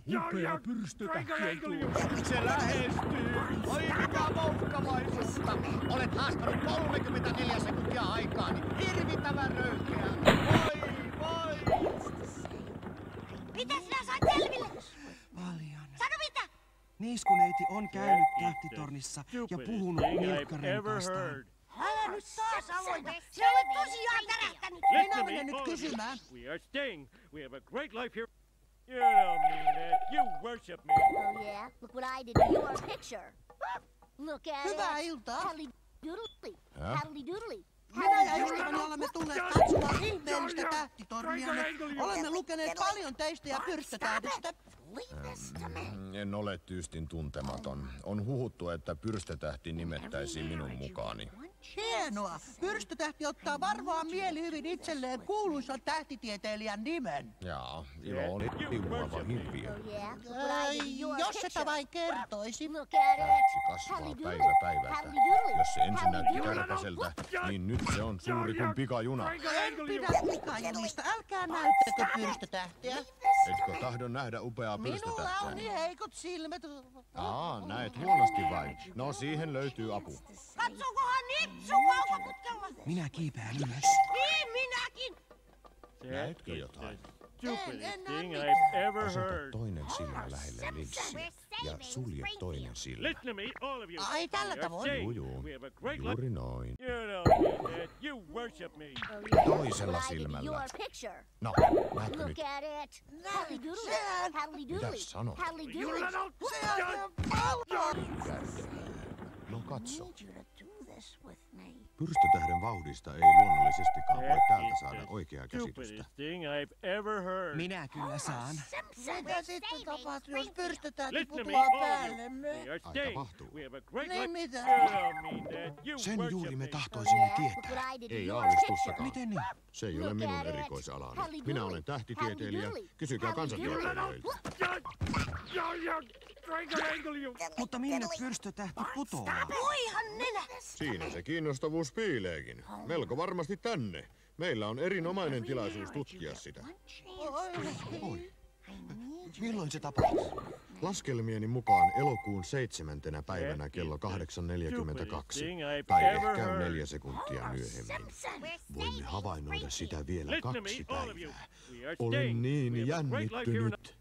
Upea pyrstötähti on tulossa. Se lähestyy. Oi mikä moukkamaisuutta. Olet haastanut 34 sekuntia aikaani. Hirvittävän röyhkeä. Voi. Mitä sinä sait selville? Paljon. Sano mitä? Niiskuneiti on käynyt tähtitornissa ja puhunut Milkkaren kanssaan. Älä nyt taas aloita. Sinä olet tosiaan tärähtänyt. Minä menen nyt kysymään. We are staying. We have a great life here. You don't mean that. You worship me. Oh yeah? Look what I did to your picture. Look at Hyvää it. iltaa. Paddly doodly. Paddly doodly. Minä ja ystäväni olemme tulleet katsomaan ihmeellistä tähtitornia. Olemme lukeneet paljon teistä ja pyrstötähdistä. En ole tyystin tuntematon. On huhuttu, että pyrstötähti nimettäisiin minun mukaani. Hienoa! Pyrstötähti ottaa varmaan mielihyvin itselleen kuuluisan tähtitieteilijän nimen. Jaa, ilo oli liuava hirviö. Oh yeah? Look what I did to your Jos sitä picture. vain kertoisi. Look at Tähti it. kasvaa Paddly päivä doodly. päivältä. Paddly doodly. Jos se ensin Paddly näytti doodly. kärpäseltä, niin nyt se on suuri kuin pikajuna. En pidä pikajunista. Älkää näyttäkö pyrstötähtiä. Etkö tahdo nähdä upeaa Minulla on pyrstötähteä? niin heikot silmät. Näet huonosti vain. No siihen löytyy apu. Katsokohan Nitsu kaukoputkella. Minä kiipeän ylös. Niin minäkin. Näetkö jotain? Stupidest thing I've ever Aseta heard. toinen silmä lähelle linssiä ja sulje toinen silmä. Listen to me, all of you. Ai, tällä We are tavoin? staying. Juu, We have a great life. juuri noin. You don't mean that. You worship me. Toisella What I did to silmällä. your picture. No, näetkö nyt? Look at it. Paddly doodly. Sehän- Paddly doodly. Mitä sanot? Paddly You doodly. little... Sehän on paljon. Järkevää. No katso. Need you to do this with me. Pyrstötähden vauhdista ei luonnollisestikaan voi That täältä is saada the oikeaa käsitystä. stupidest thing I've ever heard. Minä kyllä saan. Mitä sitten tapahtuu, jos pyrstötähti Listen to me, putoaa all of you. päällemme? We are Aika staying. mahtuu. We have a great Niin life. mitä? You don't mean that. You Sen worship juuri me me. tahtoisimme Look tietää. what I did to Ei your aavistussakaan. Miten niin? Se ei ole Look minun at it. erikoisalani. Paddly Minä doodly. olen tähtitieteilijä. Paddly Kysykää doodly. kansantieteilijöiltä. Mutta minne pyrstötähti putoaa? Voihan nenä. Siinä se kiinnostavuus piileekin. Melko varmasti tänne. Meillä on erinomainen tilaisuus tutkia sitä. Oi. Milloin se tapahtuu? Laskelmieni mukaan elokuun 7. päivänä kello 8.42. Tai ehkä 4 sekuntia myöhemmin. Voimme havainnoida sitä vielä Listen to me, 2 all of you. päivää. We are Olen staying. We niin have a great life here. jännittynyt.